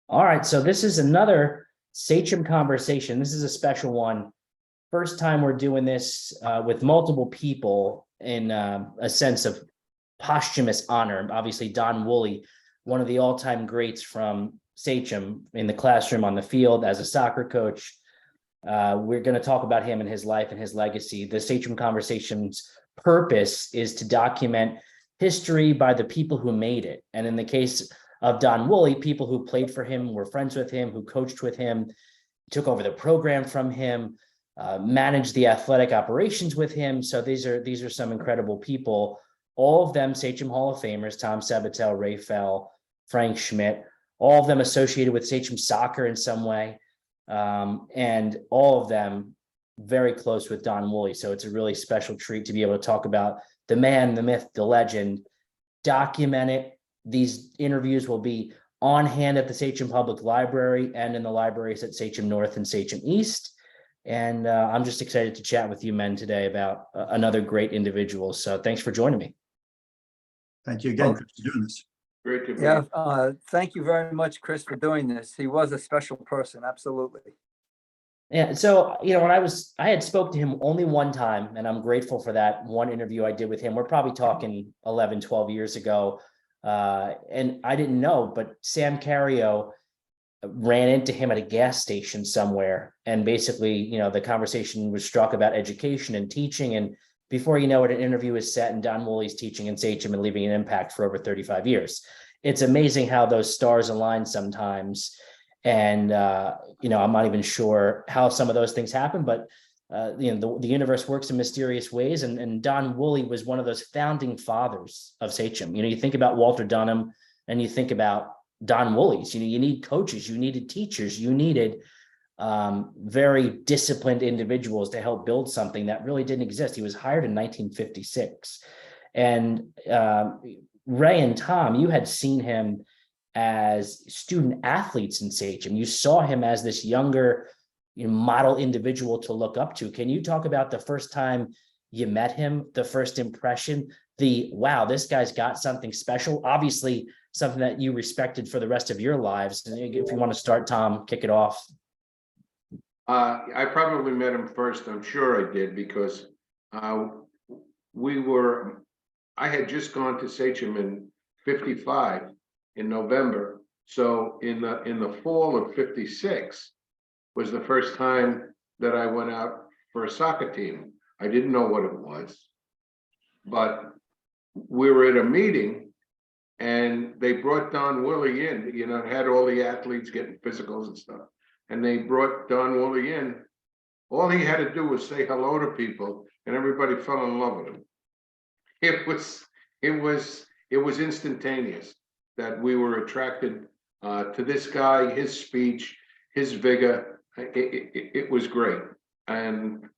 All right, so this is another Sachem conversation. This is a special one. First time we're doing this with multiple people in a sense of posthumous honor. Obviously, Don Woolley, one of the all-time greats from Sachem in the classroom, on the field, as a soccer coach. We're going to talk about him and his life and his legacy. The Sachem Conversation's purpose is to document history by the people who made it. And in the case of Don Woolley, people who played for him, were friends with him, who coached with him, took over the program from him, managed the athletic operations with him. So these are some incredible people. All of them Sachem Hall of Famers: Tom Sabatelle, Ray Fell, Frank Schmidt, all of them associated with Sachem soccer in some way. And all of them very close with Don Woolley. So it's a really special treat to be able to talk about the man, the myth, the legend, document it. These interviews will be on hand at the Sachem Public Library and in the libraries at Sachem North and Sachem East. And I'm just excited to chat with you men today about another great individual. So thanks for joining me. Thank you again, Chris, for doing this. Great to be Yeah, thank you very much, Chris, for doing this. He was a special person, absolutely. Yeah, so when I had spoke to him only one time, and I'm grateful for that one interview I did with him. We're probably talking 11, 12 years ago. And I didn't know, but Sam Cario ran into him at a gas station somewhere. And basically, the conversation was struck about education and teaching. And before you know it, an interview is set, and Don Woolley's teaching in Sachem and leaving an impact for over 35 years. It's amazing how those stars align sometimes. And, I'm not even sure how some of those things happen, but the universe works in mysterious ways. And Don Woolley was one of those founding fathers of Sachem. You think about Walter Dunham and you think about Don Woolley's. You need coaches, you needed teachers, you needed very disciplined individuals to help build something that really didn't exist. He was hired in 1956. And Ray and Tom, you had seen him as student athletes in Sachem. You saw him as this younger model individual to look up to. Can you talk about the first time you met him, the first impression, wow, this guy's got something special, obviously something that you respected for the rest of your lives? And if you want to start, Tom, kick it off. I probably met him first. I'm sure I did, because I had just gone to Sachem in 55 in November. So in the fall of 56 was the first time that I went out for a soccer team. I didn't know what it was, but we were at a meeting and they brought Don Woolley in. Had all the athletes getting physicals and stuff, and they brought Don Woolley in. All he had to do was say hello to people, and everybody fell in love with him. It was instantaneous that we were attracted to this guy, his speech, his vigor. It was great. And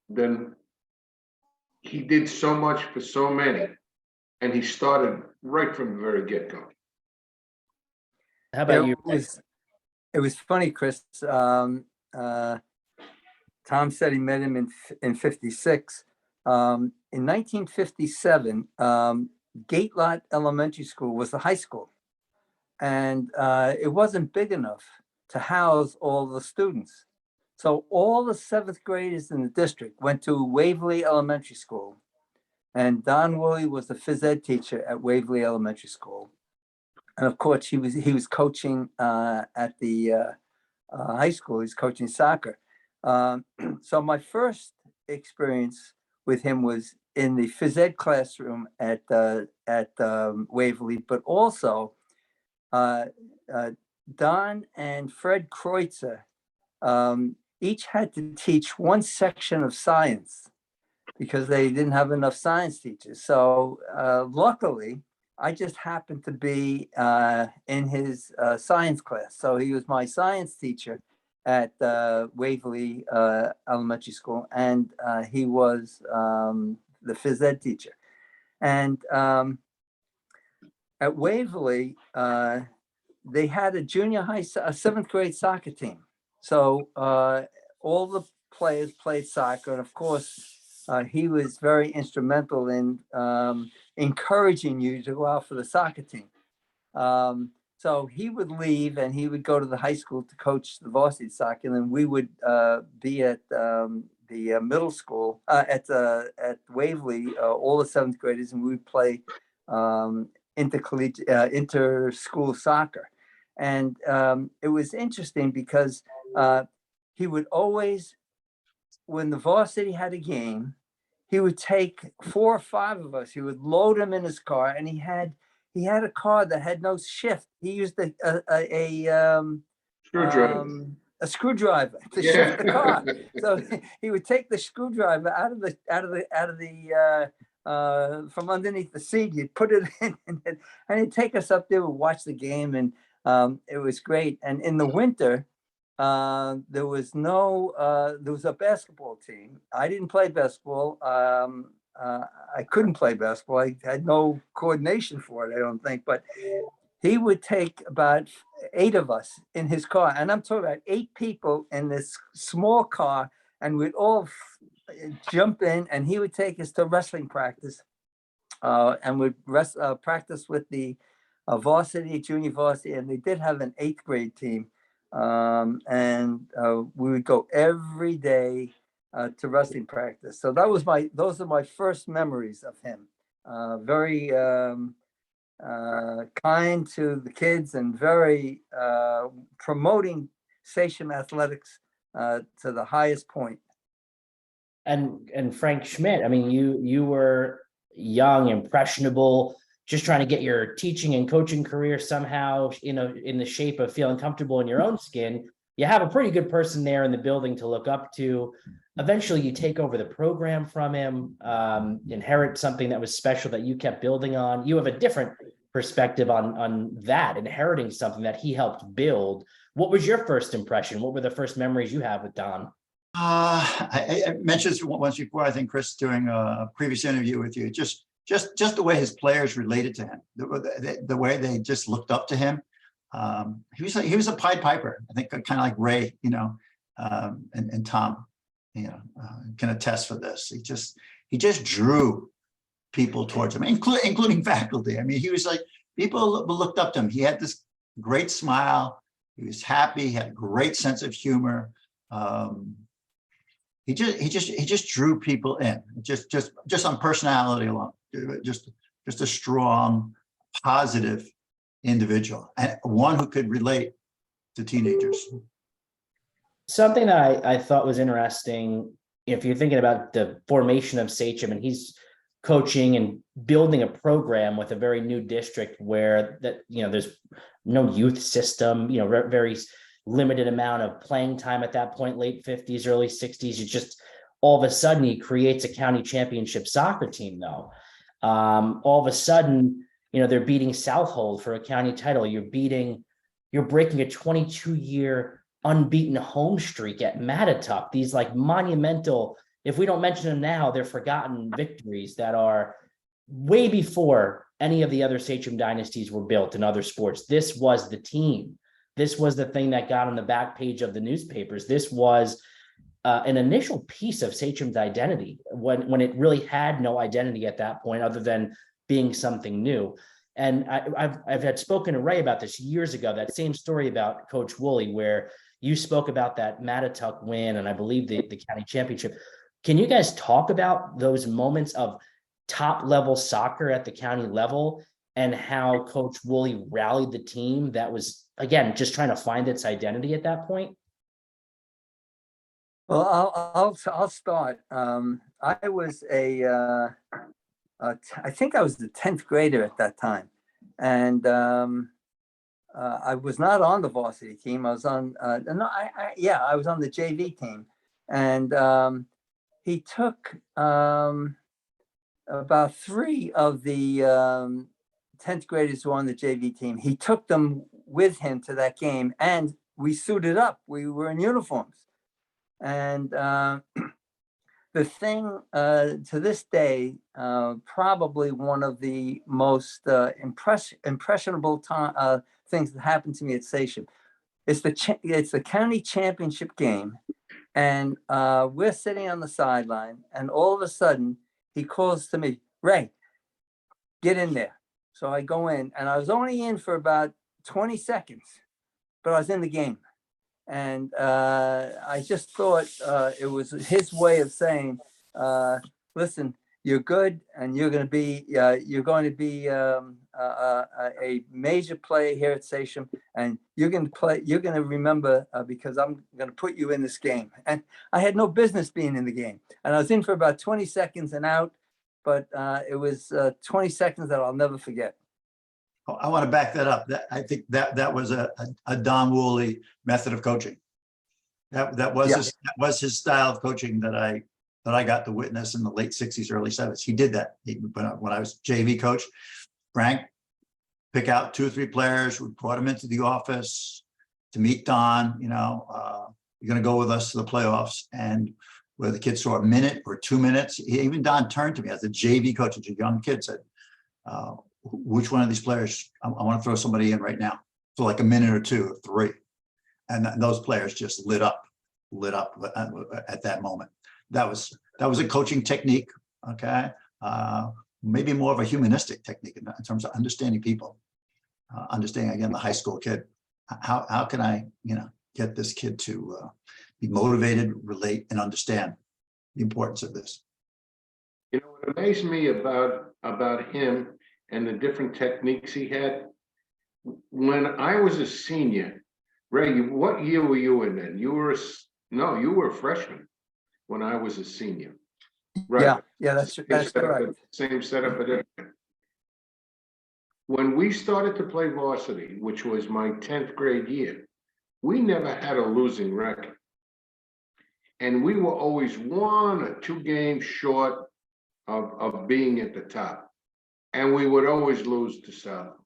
then he did so much for so many, and he started right from the very get-go. How about you? It was funny, Chris. Tom said he met him in 56. In 1957, Gate Lot Elementary School was the high school, and it wasn't big enough to house all the students. So all the seventh graders in the district went to Waverly Elementary School, and Don Woolley was the phys ed teacher at Waverly Elementary School. And of course, he was coaching at the high school. He's coaching soccer. So my first experience with him was in the phys ed classroom at Waverly, but also Don and Fred Kreutzer each had to teach one section of science because they didn't have enough science teachers. So luckily, I just happened to be in his science class. So he was my science teacher at Waverly Elementary School, and he was the phys ed teacher. And at Waverly, they had a seventh grade soccer team. So all the players played soccer, and of course, he was very instrumental in encouraging you to go out for the soccer team. So he would leave and he would go to the high school to coach the varsity soccer, and then we would be at the middle school at Waverly, all the seventh graders, and we would play inter-school soccer. And it was interesting because he would always, when the varsity had a game, he would take 4 or 5 of us. He would load them in his car, and he had a car that had no shift. He used a Screwdriver. a screwdriver to Yeah. shift the car. So he would take the screwdriver out of the from underneath the seat. He'd put it in, and he'd take us up there. We'd watch the game, and it was great. And in the winter, there was a basketball team. I didn't play basketball. I couldn't play basketball. I had no coordination for it, I don't think. But he would take about 8 of us in his car, and I'm talking about 8 people in this small car, and we'd all jump in, and he would take us to wrestling practice, and we'd practice with the varsity, junior varsity, and they did have an 8th grade team. And we would go every day to wrestling practice. So those are my first memories of him. Very kind to the kids, and very promoting Sachem athletics to the highest point. And Frank Schmidt, I mean, you were young, impressionable, just trying to get your teaching and coaching career somehow, in the shape of feeling comfortable in your own skin. You have a pretty good person there in the building to look up to. Eventually you take over the program from him, inherit something that was special that you kept building on. You have a different perspective on that, inheriting something that he helped build. What was your first impression? What were the first memories you have with Don? I mentioned this once before, I think, Chris, during a previous interview with you, just the way his players related to him, the way they just looked up to him. He was a Pied Piper, I think, kind of like Ray, and Tom, can attest for this. He just drew people towards him, including faculty. I mean, he was like, people looked up to him. He had this great smile. He was happy. He had a great sense of humor. He just drew people in, just on personality alone. Just a strong, positive individual, and one who could relate to teenagers. Something that I thought was interesting, if you're thinking about the formation of Sachem, and he's coaching and building a program with a very new district where there's no youth system, very limited amount of playing time at that point, late 50s, early 60s. You just, all of a sudden, he creates a county championship soccer team, though. All of a sudden, they're beating Southold for a county title. You're breaking a 22-year unbeaten home streak at Mattituck. These like monumental, if we don't mention them now, they're forgotten victories that are way before any of the other Sachem dynasties were built in other sports. This was the team. This was the thing that got on the back page of the newspapers. This was an initial piece of Sachem's identity when it really had no identity at that point other than being something new. And I've had spoken to Ray about this years ago, that same story about Coach Wooley, where you spoke about that Mattituck win and I believe the county championship. Can you guys talk about those moments of top level soccer at the county level and how Coach Wooley rallied the team that was, again, just trying to find its identity at that point? Well, I'll start. I was I think I was the 10th grader at that time, and I was not on the varsity team. I was on I was on the JV team, and he took about 3 of the 10th graders who were on the JV team. He took them with him to that game, and we suited up. We were in uniforms. And the thing to this day, probably one of the most impressionable things that happened to me at Sachem, it's the county championship game, and we're sitting on the sideline, and all of a sudden he calls to me, "Ray, get in there." So I go in, and I was only in for about 20 seconds, but I was in the game. And I just thought it was his way of saying, listen, you're good, and you're going to be a major player here at Sachem, and you're going to remember because I'm going to put you in this game. And I had no business being in the game, and I was in for about 20 seconds and out, but it was 20 seconds that I'll never forget. I want to back that up. I think that was a Don Woolley method of coaching. That was his style of coaching that I got to witness in the late 60s, early 70s. He did that. When I was JV coach, Frank, pick out 2 or 3 players, we brought them into the office to meet Don, you're going to go with us to the playoffs. And where the kids saw a minute or 2 minutes, even Don turned to me as a JV coach, as a young kid, said, which one of these players, I want to throw somebody in right now for like a minute or 2 or 3. And those players just lit up at that moment. That was a coaching technique, okay? Maybe more of a humanistic technique in terms of understanding people, understanding, again, the high school kid. How can I, get this kid to be motivated, relate, and understand the importance of this? What amazed me about him and the different techniques he had, when I was a senior, Ray, what year were you in then? You were a freshman when I was a senior. Right? Yeah, that's correct. Same setup at it. When we started to play varsity, which was my 10th grade year, we never had a losing record. And we were always 1 or 2 games short of being at the top. And we would always lose to South.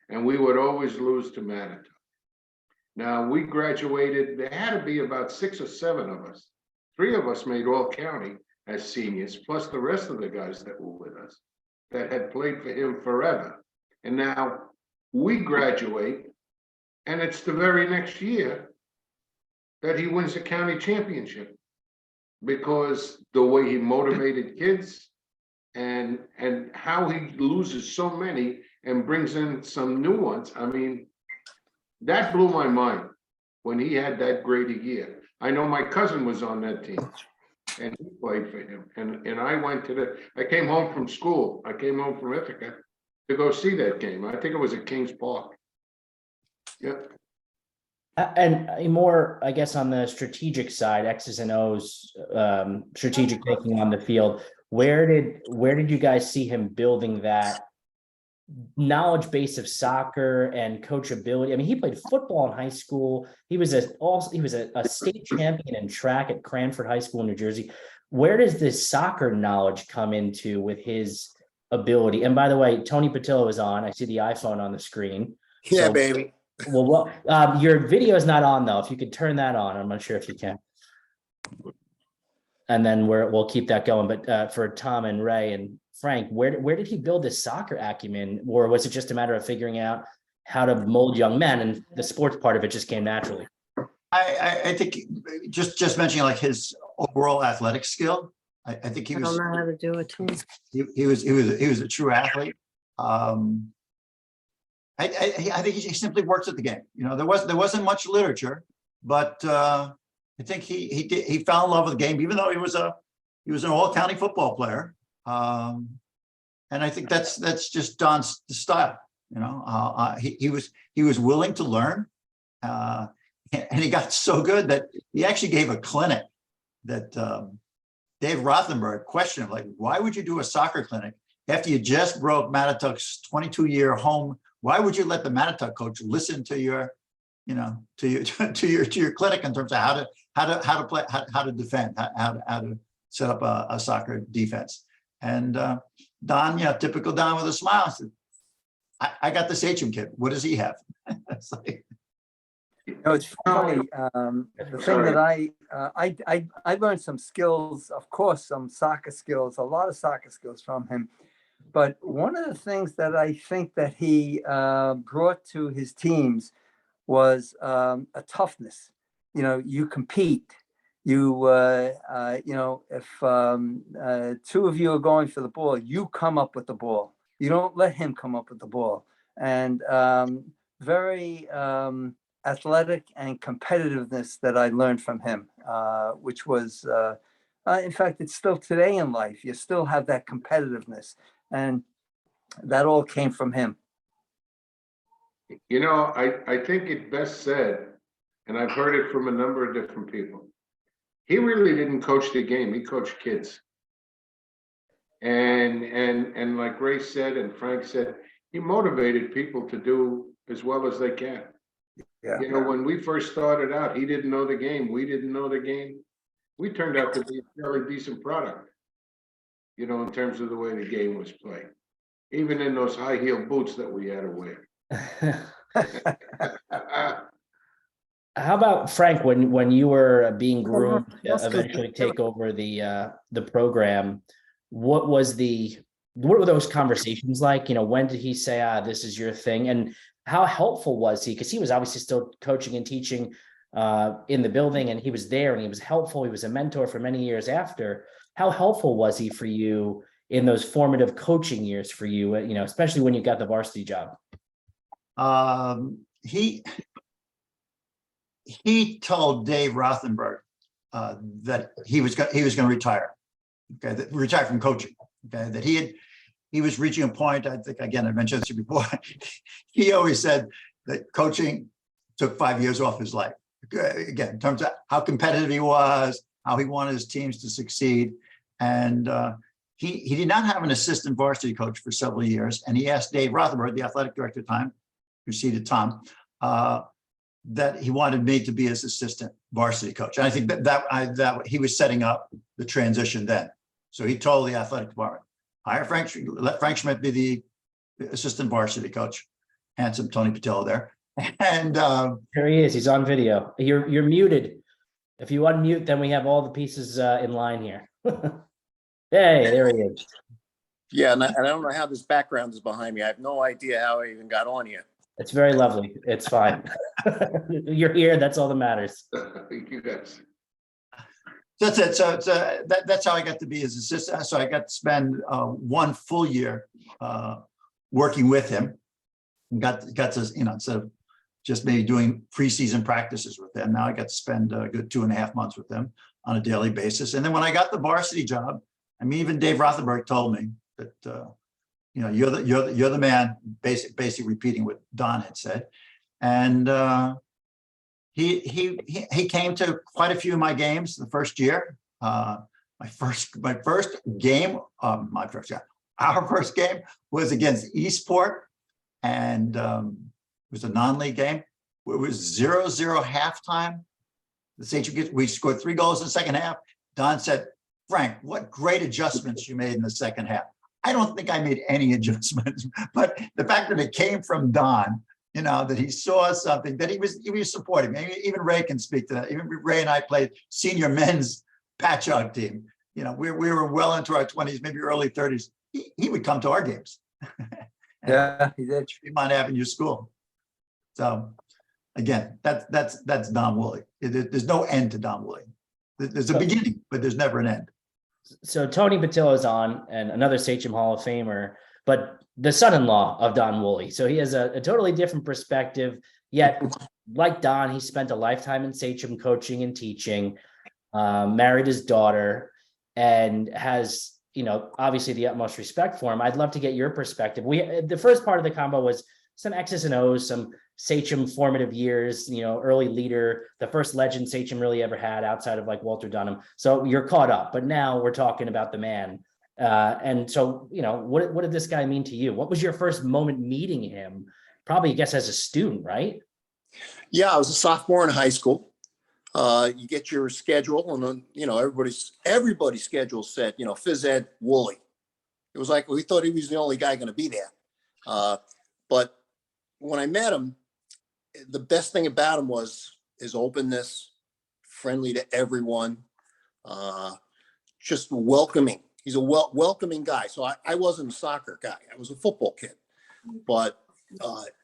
And we would always lose to Manitoba. Now, we graduated, there had to be about 6 or 7 of us. 3 of us made all county as seniors, plus the rest of the guys that were with us that had played for him forever. And now we graduate, and it's the very next year that he wins the county championship, because the way he motivated kids and how he loses so many and brings in some new ones. I mean, that blew my mind when he had that great a year. I know my cousin was on that team and he played for him. And I came home from school. I came home from Ithaca to go see that game. I think it was at Kings Park. Yep. And more, I guess, on the strategic side, X's and O's, strategic thinking on the field. Where did you guys see him building that knowledge base of soccer and coachability? I mean, he played football in high school. He was a state champion in track at Cranford High School in New Jersey. Where does this soccer knowledge come into with his ability? And by the way, Tony Petillo is on. I see the iPhone on the screen. Yeah, So, baby. well, your video is not on though. If you could turn that on, I'm not sure if you can. And then we'll keep that going. But for Tom and Ray and Frank, where did he build this soccer acumen, or was it just a matter of figuring out how to mold young men, and the sports part of it just came naturally? I think just mentioning like his overall athletic skill. I think he was. I don't know how to do it too. He was a true athlete. I think he simply works at the game. There wasn't much literature, but I think he fell in love with the game, even though he was an all-county football player. And I think that's just Don's style. He was willing to learn, and he got so good that he actually gave a clinic that Dave Rothenberg questioned him, like, why would you do a soccer clinic after you just broke Manitouk's 22-year home? Why would you let the Manitouk coach listen to your, to your clinic in terms of how to play, how to defend, how to set up a soccer defense? And Don, typical Don with a smile, said, I got the Sachem kid. What does he have? It's like, it's funny. The thing that I learned some skills, of course, some soccer skills, a lot of soccer skills from him. But one of the things that I think that he brought to his teams was a toughness. You compete. If 2 of you are going for the ball, you come up with the ball. You don't let him come up with the ball. And very athletic and competitiveness that I learned from him, which was, in fact, it's still today in life. You still have that competitiveness, and that all came from him. You know, I think it best said, and I've heard it from a number of different people. He really didn't coach the game, he coached kids. And like Ray said and Frank said, he motivated people to do as well as they can. Yeah. You know, when we first started out, he didn't know the game, we didn't know the game. We turned out to be a fairly decent product, you know, in terms of the way the game was played. Even in those high heel boots that we had to wear. How about Frank, when you were being groomed to eventually take over the program, what were those conversations like? You know, when did he say, this is your thing? And how helpful was he? Because he was obviously still coaching and teaching in the building, and he was there and he was helpful. He was a mentor for many years after. How helpful was he for you in those formative coaching years for you, you know, especially when you got the varsity job? He told Dave Rothenberg that he was going to retire. Okay, retire from coaching. Okay, that he was reaching a point. I think, again, I mentioned this to you before. He always said that coaching took 5 years off his life. Again, in terms of how competitive he was, how he wanted his teams to succeed, and he did not have an assistant varsity coach for several years. And he asked Dave Rothenberg, the athletic director at the time, preceded Tom, that he wanted me to be his assistant varsity coach. And I think that he was setting up the transition then. So he told the athletic department, hire Frank, let Frank Schmidt be the assistant varsity coach. Handsome Tony Petillo there. And here he is. He's on video. You're muted. If you unmute, then we have all the pieces in line here. Hey, there he is. Yeah, and I don't know how this background is behind me. I have no idea how I even got on here. It's very lovely. It's fine. You're here. That's all that matters. You guys. That's it. So that's how I got to be his assistant. So I got to spend 1 full year working with him. Got to, you know, instead of just maybe doing preseason practices with them, now I got to spend a good 2.5 months with them on a daily basis. And then when I got the varsity job, I mean, even Dave Rothenberg told me that you know, you're the man. Basically repeating what Don had said, and he came to quite a few of my games the first year. Our first game was against Eastport, and it was a non-league game. It was 0-0 halftime. We scored 3 goals in the second half. Don said, "Frank, what great adjustments you made in the second half." I don't think I made any adjustments, but the fact that it came from Don, you know, that he saw something, that he was supporting me. Even Ray can speak to that. Even Ray and I played senior men's patch hog team. You know, we were well into our 20s, maybe early 30s. He would come to our games. Yeah, he did. Fremont Avenue School. So again, that's Don Woolley. There's no end to Don Woolley. There's a beginning, but there's never an end. So Tony Petillo is on, and another Sachem Hall of Famer, but the son-in-law of Don Woolley. So he has a totally different perspective. Yet, like Don, he spent a lifetime in Sachem coaching and teaching, married his daughter, and has, you know, obviously the utmost respect for him. I'd love to get your perspective. The first part of the combo was some X's and O's, some Sachem formative years, you know, early leader, the first legend Sachem really ever had outside of like Walter Dunham. So you're caught up, but now we're talking about the man. And so, you know, what did this guy mean to you? What was your first moment meeting him? Probably, I guess, as a student, right? Yeah, I was a sophomore in high school. You get your schedule, and then, you know, everybody's schedule set, you know, phys ed, Wooley. It was like, we thought he was the only guy going to be there. But when I met him, the best thing about him was his openness, friendly to everyone, just welcoming. He's a welcoming guy. So I wasn't a soccer guy. I was a football kid. But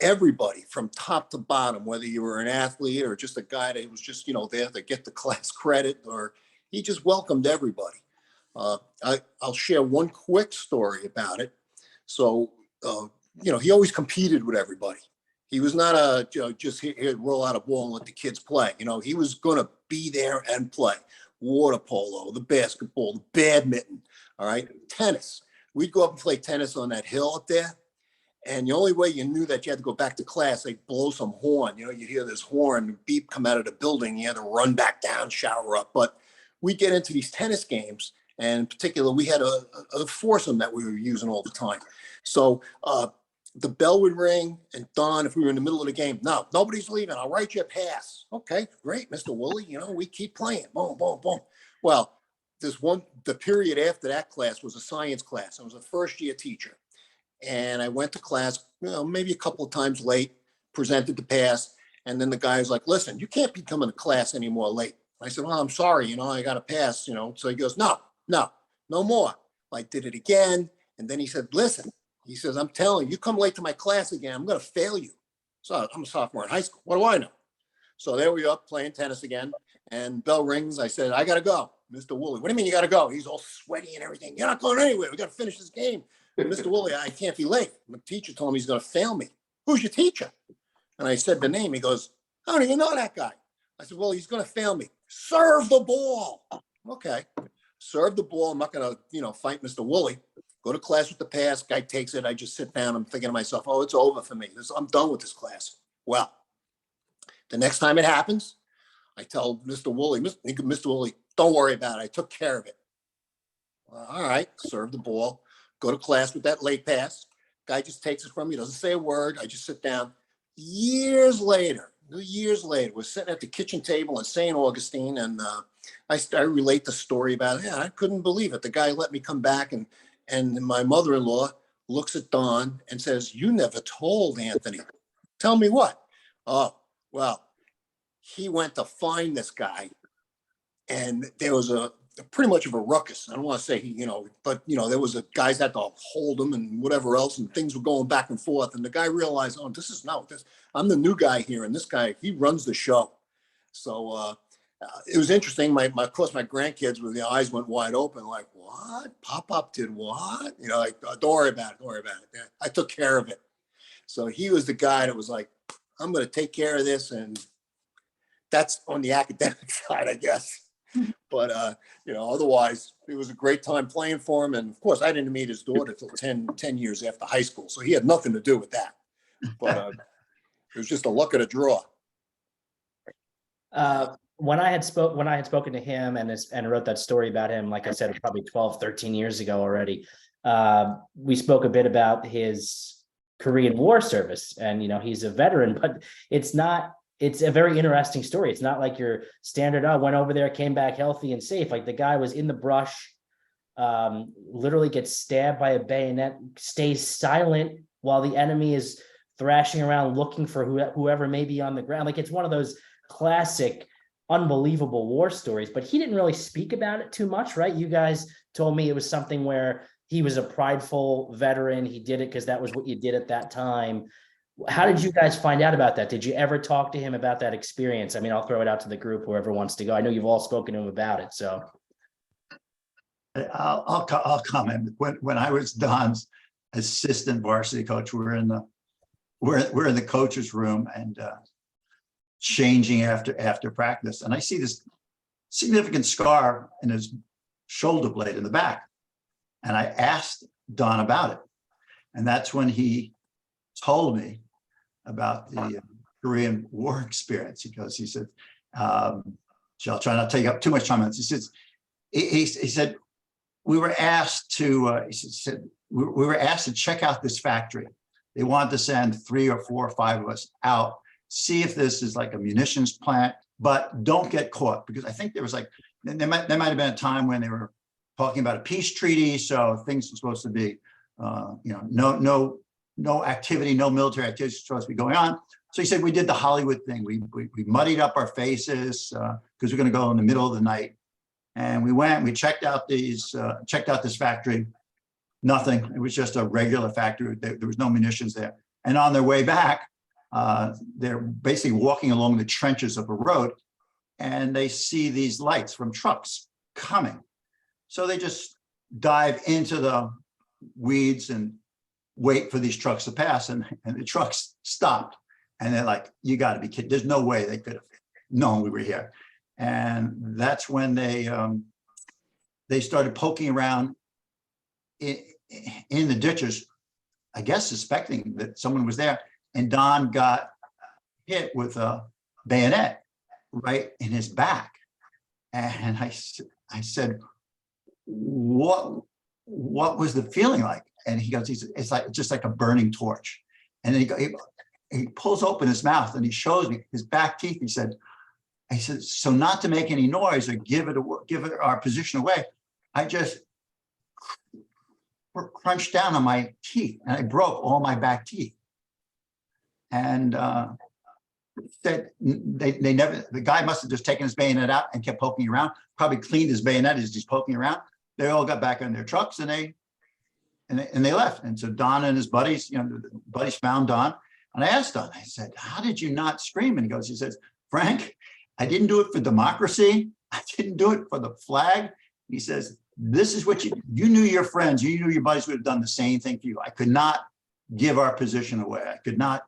everybody from top to bottom, whether you were an athlete or just a guy that was just, you know, there to get the class credit, or he just welcomed everybody. I'll share one quick story about it. So, you know, he always competed with everybody. He was not a, just here, roll out a ball and let the kids play. He was going to be there and play. Water polo, the basketball, the badminton, all right, tennis. We'd go up and play tennis on that hill up there. And the only way you knew that you had to go back to class, they'd blow some horn. You'd hear this horn beep come out of the building. You had to run back down, shower up. But we get into these tennis games. And in particular, we had a foursome that we were using all the time. So the bell would ring, and Don, if we were in the middle of the game, no, nobody's leaving. I'll write you a pass. Okay, great, Mr. Woolley. We keep playing. Boom, boom, boom. Well, the period after that class was a science class. I was a first-year teacher. And I went to class, maybe a couple of times late, presented the pass. And then the guy was like, listen, you can't be coming to class anymore late. I said, well, I'm sorry, I got to pass, So he goes, no more. I did it again. And then he said, listen, he says, I'm telling you, come late to my class again, I'm going to fail you. So I'm a sophomore in high school. What do I know? So there we are playing tennis again. And bell rings. I said, I got to go. Mr. Woolley, what do you mean you got to go? He's all sweaty and everything. You're not going anywhere. We got to finish this game. Mr. Woolley, I can't be late. My teacher told me he's going to fail me. Who's your teacher? And I said the name. He goes, I don't even know that guy. I said, well, he's going to fail me. Serve the ball. Okay. Serve the ball. I'm not going to, fight Mr. Woolley. Go to class with the pass. Guy takes it. I just sit down. I'm thinking to myself, oh, it's over for me. I'm done with this class. Well, the next time it happens, I tell Mr. Woolley, Mr. Woolley, don't worry about it. I took care of it. Well, all right. Serve the ball. Go to class with that late pass. Guy just takes it from me, doesn't say a word. I just sit down. Years later, we're sitting at the kitchen table in St. Augustine, and I relate the story about, I couldn't believe it. The guy let me come back, and my mother-in-law looks at Don and says, you never told Anthony. Tell me what? Oh, well, he went to find this guy, and there was pretty much of a ruckus. I don't want to say but there was guys had to hold him and whatever else, and things were going back and forth. And the guy realized, oh, I'm the new guy here, and this guy, he runs the show. So it was interesting. Of course, my grandkids with their eyes went wide open, like, what? Pop-Up did what? Don't worry about it. Don't worry about it. I took care of it. So he was the guy that was like, I'm going to take care of this, and that's on the academic side, I guess. But, otherwise, it was a great time playing for him. And, of course, I didn't meet his daughter till 10 years after high school. So he had nothing to do with that. But it was just a luck of the draw. When I had spoken to him and wrote that story about him, like I said, probably 12, 13 years ago already, we spoke a bit about his Korean War service. And, he's a veteran, but it's a very interesting story. It's not like your standard, went over there, came back healthy and safe. Like the guy was in the brush, literally gets stabbed by a bayonet, stays silent while the enemy is thrashing around looking for whoever may be on the ground. Like it's one of those classic, unbelievable war stories, but he didn't really speak about it too much, right? You guys told me it was something where he was a prideful veteran. He did it because that was what you did at that time. How did you guys find out about that? Did you ever talk to him about that experience? I mean, I'll throw it out to the group, whoever wants to go. I know you've all spoken to him about it, so. I'll comment. When I was Don's assistant varsity coach, we're in the coach's room and changing after practice, and I see this significant scar in his shoulder blade in the back, and I asked Don about it, and that's when he told me about the Korean War experience. He said, I'll try not to take up too much time on this. He said, we were asked to, we were asked to check out this factory. They wanted to send 3 or 4 or 5 of us out, see if this is like a munitions plant, but don't get caught, because I think there was there might have been a time when they were talking about a peace treaty. So things were supposed to be, no activity, no military activity supposed to be going on. So he said, we did the Hollywood thing. We muddied up our faces because we're going to go in the middle of the night. And we went, we checked out this factory, nothing. It was just a regular factory. There was no munitions there. And on their way back, they're basically walking along the trenches of a road, and they see these lights from trucks coming. So they just dive into the weeds and wait for these trucks to pass, and the trucks stopped. And they're like, you got to be kidding. There's no way they could have known we were here. And that's when they started poking around in the ditches, I guess suspecting that someone was there. And Don got hit with a bayonet right in his back. And I said, what was the feeling like? And he goes, it's like just like a burning torch. And then he pulls open his mouth and he shows me his back teeth. He said, so not to make any noise or give it our position away, I just crunched down on my teeth and I broke all my back teeth. And said they never, the guy must have just taken his bayonet out and kept poking around, probably cleaned his bayonet as he's poking around. They all got back on their trucks and they left. And so Don and his buddies, the buddies found Don. And I asked Don, I said, how did you not scream? And he says, Frank, I didn't do it for democracy. I didn't do it for the flag. He says, this is what you knew your friends, you knew your buddies would have done the same thing for you. I could not give our position away. I could not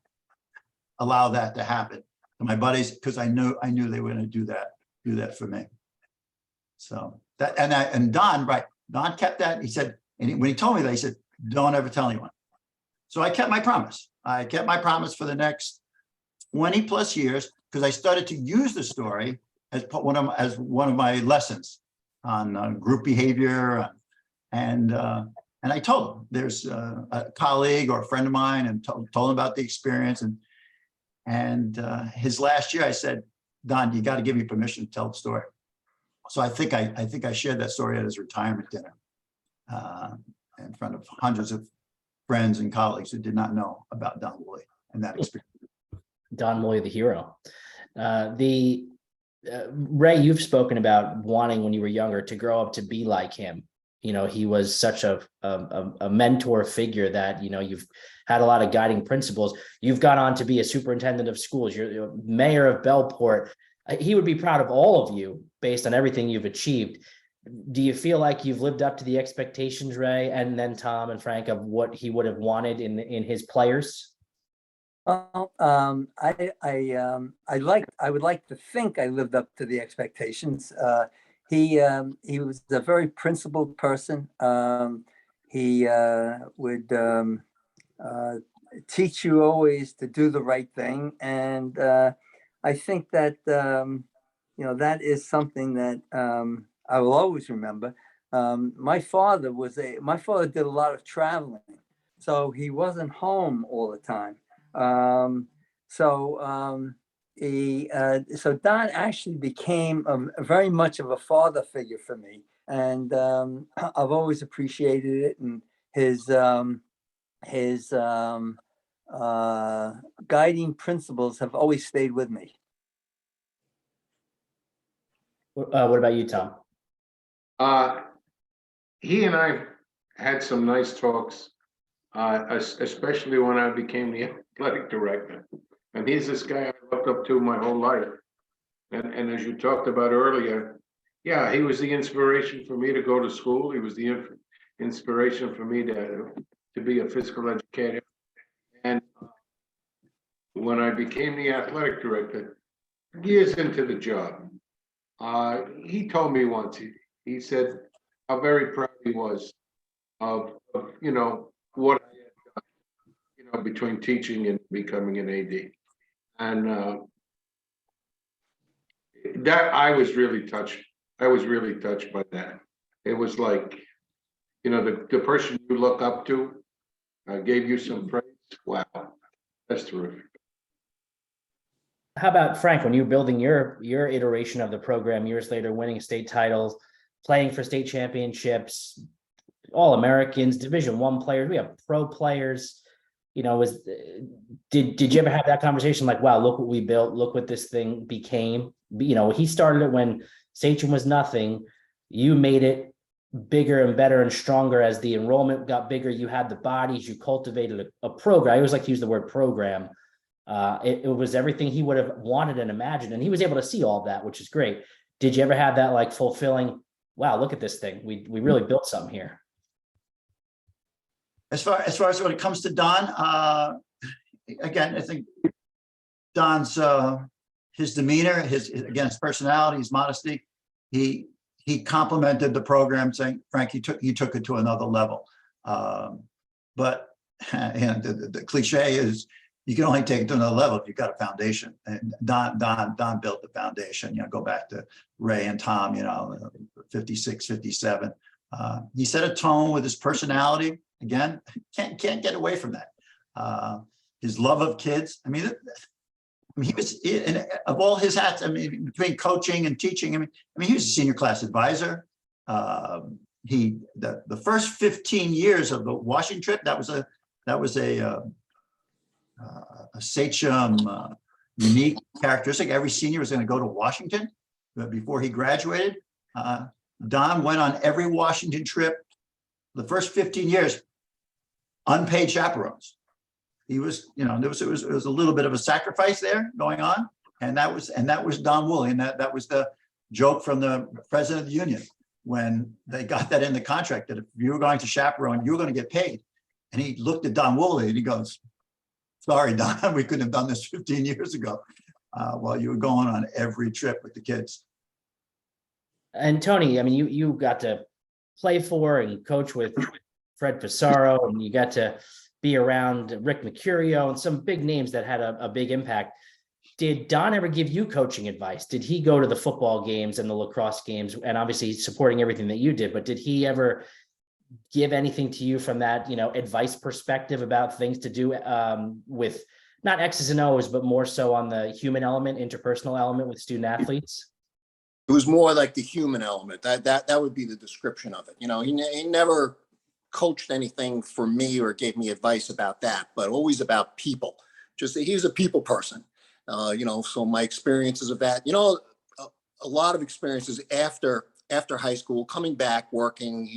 allow that to happen to my buddies because I knew they were going to do that for me. So that, and Don, right, Don kept that. He said, and when he told me that, he said, don't ever tell anyone. So I kept my promise. I kept my promise for the next 20 plus years because I started to use the story as one of my lessons on group behavior. And I told him there's a colleague or a friend of mine and told him about the experience. And his last year, I said, Don, you got to give me permission to tell the story. So I think I shared that story at his retirement dinner in front of hundreds of friends and colleagues who did not know about Don Woolley and that experience. Don Woolley, the hero. Ray, you've spoken about wanting when you were younger to grow up to be like him. He was such a mentor figure that, you've had a lot of guiding principles. You've gone on to be a superintendent of schools. You're mayor of Bellport. He would be proud of all of you based on everything you've achieved. Do you feel like you've lived up to the expectations, Ray, and then Tom and Frank, of what he would have wanted in his players? Well, I would like to think I lived up to the expectations. He was a very principled person. He would teach you always to do the right thing, and I think that that is something that I will always remember. My father did a lot of traveling, so he wasn't home all the time. So Don actually became very much of a father figure for me, and I've always appreciated it. And his guiding principles have always stayed with me. What about you, Tom? He and I had some nice talks, especially when I became the athletic director. And he's this guy I looked up to my whole life. And as you talked about earlier, yeah, he was the inspiration for me to go to school. He was the inspiration for me to be a physical educator. And when I became the athletic director, years into the job, he told me once, he said how very proud he was of what I had done, between teaching and becoming an AD. And that I was really touched. I was really touched by that. It was like, the person you look up to gave you some praise. Wow, that's terrific. How about Frank, when you were building your iteration of the program years later, winning state titles, playing for state championships, All-Americans, Division I players, we have pro players, did you ever have that conversation like, wow, look what we built, look what this thing became? He started it when Sachem was nothing. You made it bigger and better and stronger as the enrollment got bigger. You had the bodies, you cultivated a program. I always like to use the word program. It was everything he would have wanted and imagined, and he was able to see all of that, which is great. Did you ever have that like fulfilling, wow, look at this thing, we really built something here? As far as when it comes to Don, again, I think Don's his demeanor, his personality, his modesty, he complimented the program, saying, Frank, he took it to another level. But and the cliche is, you can only take it to another level if you've got a foundation. And Don built the foundation. Go back to Ray and Tom. 56, 57. He set a tone with his personality. Again, can't get away from that. His love of kids. I mean, he was, of all his hats, I mean, between coaching and teaching, I mean, he was a senior class advisor. The first 15 years of the Washington trip, that was a Sachem unique characteristic. Every senior was going to go to Washington before he graduated. Don went on every Washington trip. The first 15 years, unpaid chaperones. He was, it was a little bit of a sacrifice there going on, and that was Don Woolley, and that was the joke from the president of the union when they got that in the contract, that if you were going to chaperone, you were going to get paid. And he looked at Don Woolley and he goes, "Sorry, Don, we couldn't have done this 15 years ago," while you were going on every trip with the kids. And Tony, I mean, you got to play for and coach with Fred Vaccaro, and you got to be around Rick Mercurio and some big names that had a big impact. Did Don ever give you coaching advice? Did he go to the football games and the lacrosse games, and obviously supporting everything that you did, but did he ever give anything to you from that, advice perspective about things to do with not X's and O's, but more so on the human element, interpersonal element with student athletes? It was more like the human element. That would be the description of it. He never coached anything for me or gave me advice about that, but always about people. Just that he's a people person. So my experiences of that, a lot of experiences after high school, coming back, working,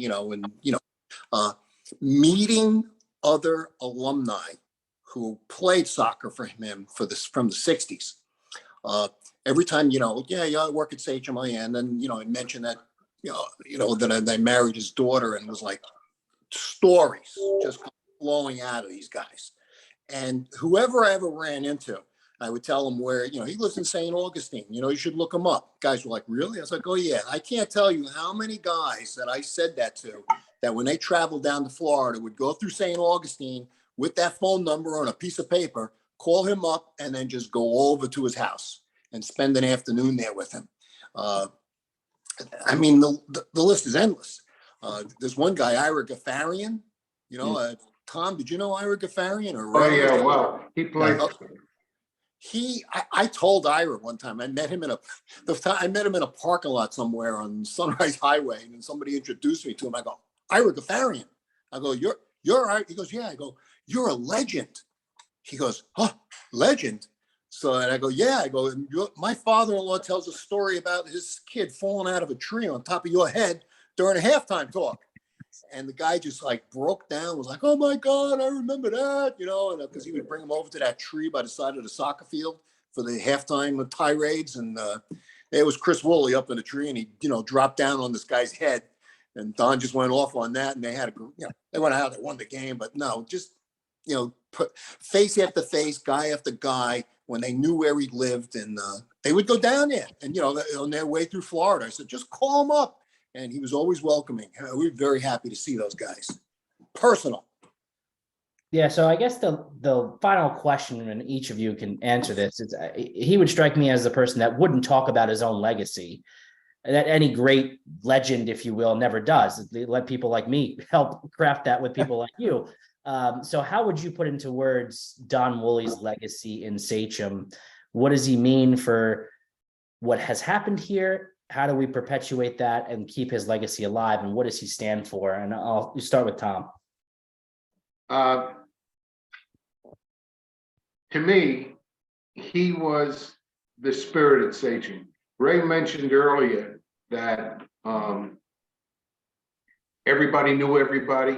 meeting other alumni who played soccer for him from the 60s. Every time, I work at Sachem, and then, I mentioned that, that I married his daughter, and it was like stories just flowing out of these guys. And whoever I ever ran into, I would tell him where, he lives in St. Augustine, you should look him up. Guys were like, "Really?" I was like, "Oh yeah." I can't tell you how many guys that I said that to, that when they traveled down to Florida would go through St. Augustine with that phone number on a piece of paper, call him up, and then just go over to his house and spend an afternoon there with him. I mean, the list is endless. There's one guy, Ira Gafarian, Tom, did you know Ira Gafarian? Oh yeah, well, he played. I told Ira one time, I met him in a parking lot somewhere on Sunrise Highway, and somebody introduced me to him. I go, "Ira Gafarian." I go, "You're Ira?" He goes, "Yeah." I go, "You're a legend." He goes, "Huh, legend?" So, and I go, "Yeah." I go, "My father-in-law tells a story about his kid falling out of a tree on top of your head during a halftime talk." And the guy just like broke down, was like, "Oh my God, I remember that," and because he would bring him over to that tree by the side of the soccer field for the halftime tirades. And it was Chris Wooley up in the tree, and he, dropped down on this guy's head, and Don just went off on that. And they had they went out, they won the game, but no, just, put face after face, guy after guy, when they knew where he lived, and they would go down there and, on their way through Florida. I said, "Just call him up." And he was always welcoming. We were very happy to see those guys. Personal. Yeah, so I guess the final question, and each of you can answer this, is he would strike me as the person that wouldn't talk about his own legacy, that any great legend, if you will, never does. They let people like me help craft that with people like you. So how would you put into words Don Woolley's legacy in Sachem? What does he mean for what has happened here? How do we perpetuate that and keep his legacy alive? And what does he stand for? And I'll start with Tom. To me, he was the spirit at Sachem. Ray mentioned earlier that everybody knew everybody.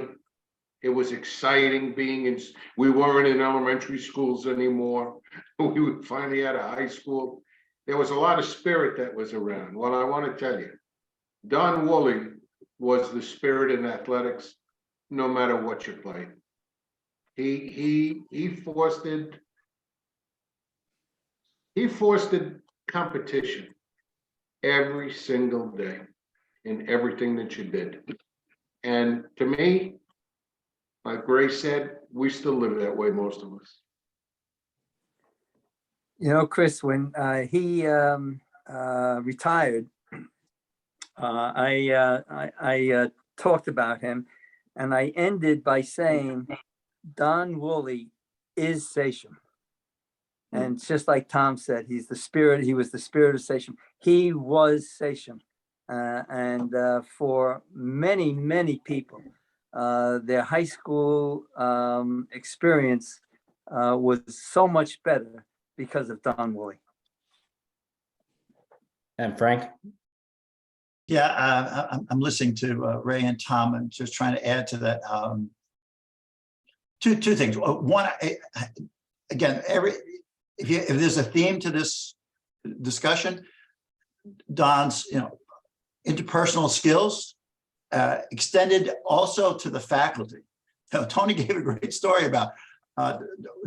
It was exciting being we weren't in elementary schools anymore. We finally had a high school. There was a lot of spirit that was around. Well, I want to tell you, Don Woolley was the spirit in athletics, no matter what you played. He fostered He fostered competition every single day in everything that you did. And to me, like Ray said, we still live that way, most of us. You know, Chris, when he retired, I talked about him, and I ended by saying Don Woolley is Sachem. And it's just like Tom said, he's the spirit. He was the spirit of Sachem. He was Sachem. And for many, many people, their high school experience was so much better because of Don Woolley. And Frank? Yeah, I'm listening to Ray and Tom and just trying to add to that. Two things. One, again, if there's a theme to this discussion, Don's interpersonal skills extended also to the faculty. Tony gave a great story about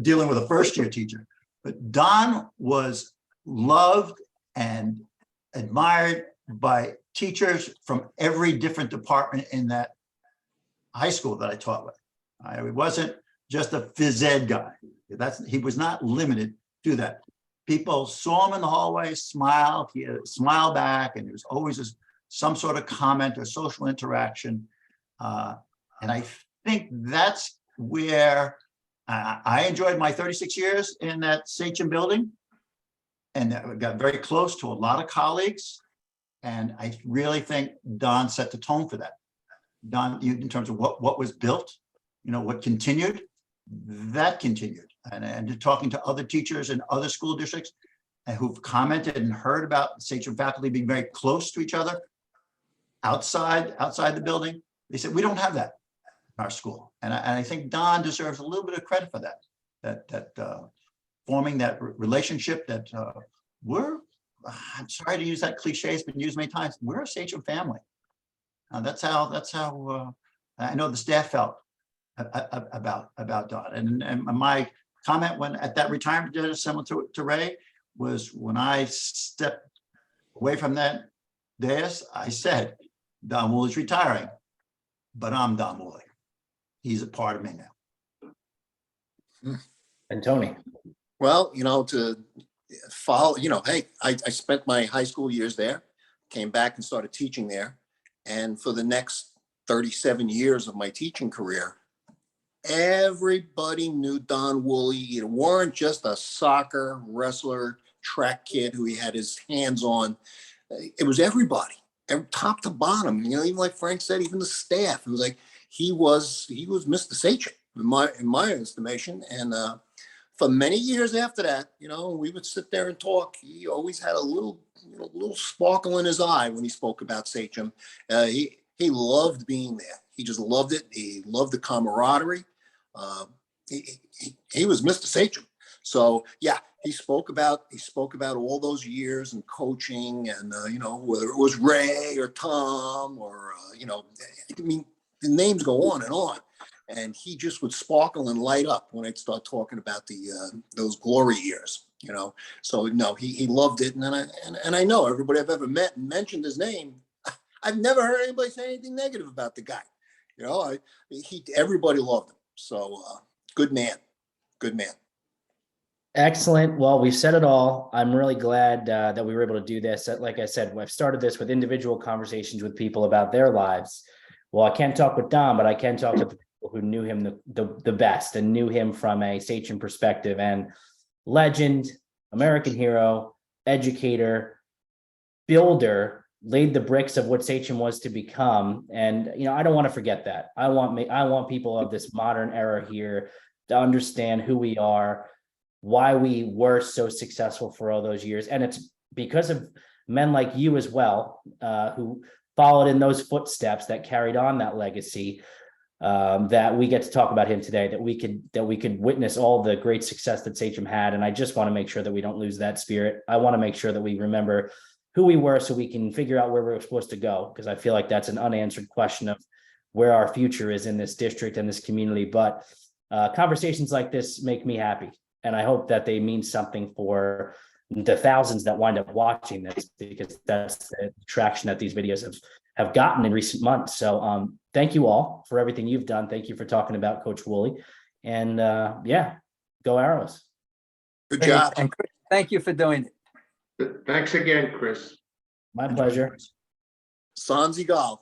dealing with a first-year teacher, but Don was loved and admired by teachers from every different department in that high school that I taught with. It wasn't just a phys ed guy. He was not limited to that. People saw him in the hallway, smile, he had a smile back, and there was always some sort of comment or social interaction. And I think that's where I enjoyed my 36 years in that Sachem building, and I got very close to a lot of colleagues. And I really think Don set the tone for that. Don, in terms of what was built, what continued, that continued. And talking to other teachers in other school districts and who've commented and heard about Sachem faculty being very close to each other outside the building, they said, we don't have that in our school. And I think Don deserves a little bit of credit for that, forming that relationship that I'm sorry to use that cliche, it's been used many times. We're a Sachem family. That's how I know the staff felt about Don. And my comment when at that retirement dinner, similar to Ray, was when I stepped away from that dais, I said, Don Woolley's retiring, but I'm Don Woolley. He's a part of me now. And Tony? Well, to follow, hey, I spent my high school years there, came back and started teaching there. And for the next 37 years of my teaching career, everybody knew Don Woolley. It weren't just a soccer, wrestler, track kid who he had his hands on. It was everybody, top to bottom. Even like Frank said, even the staff. It was like he was Mr. Sachem in my estimation. And for many years after that, we would sit there and talk. He always had a little sparkle in his eye when he spoke about Sachem. He loved being there. He just loved it. He loved the camaraderie. He was Mr. Sachem. So yeah, he spoke about all those years and coaching, and whether it was Ray or Tom or the names go on and on. And he just would sparkle and light up when I'd start talking about those glory years, So no, he loved it, and I know everybody I've ever met and mentioned his name, I've never heard anybody say anything negative about the guy. Everybody loved him. So good man. Excellent. Well, we've said it all. I'm really glad that we were able to do this. Like I said, I've started this with individual conversations with people about their lives. Well, I can't talk with Don, but I can talk with the people who knew him the best and knew him from a Sachem perspective. And legend, American hero, educator, builder, laid the bricks of what Sachem was to become. And I don't want to forget that. I want people of this modern era here to understand who we are, why we were so successful for all those years. And it's because of men like you as well, who followed in those footsteps, that carried on that legacy, that we get to talk about him today, that we could witness all the great success that Sachem had. And I just want to make sure that we don't lose that spirit. I want to make sure that we remember who we were so we can figure out where we're supposed to go, because I feel like that's an unanswered question of where our future is in this district and this community. But conversations like this make me happy, and I hope that they mean something for the thousands that wind up watching this, because that's the traction that these videos have gotten in recent months. So thank you all for everything you've done. Thank you for talking about Coach Wooley, and yeah, go Arrows. Good job. And Chris, thank you for doing it. Thanks again, Chris. My pleasure. Sansi Golf.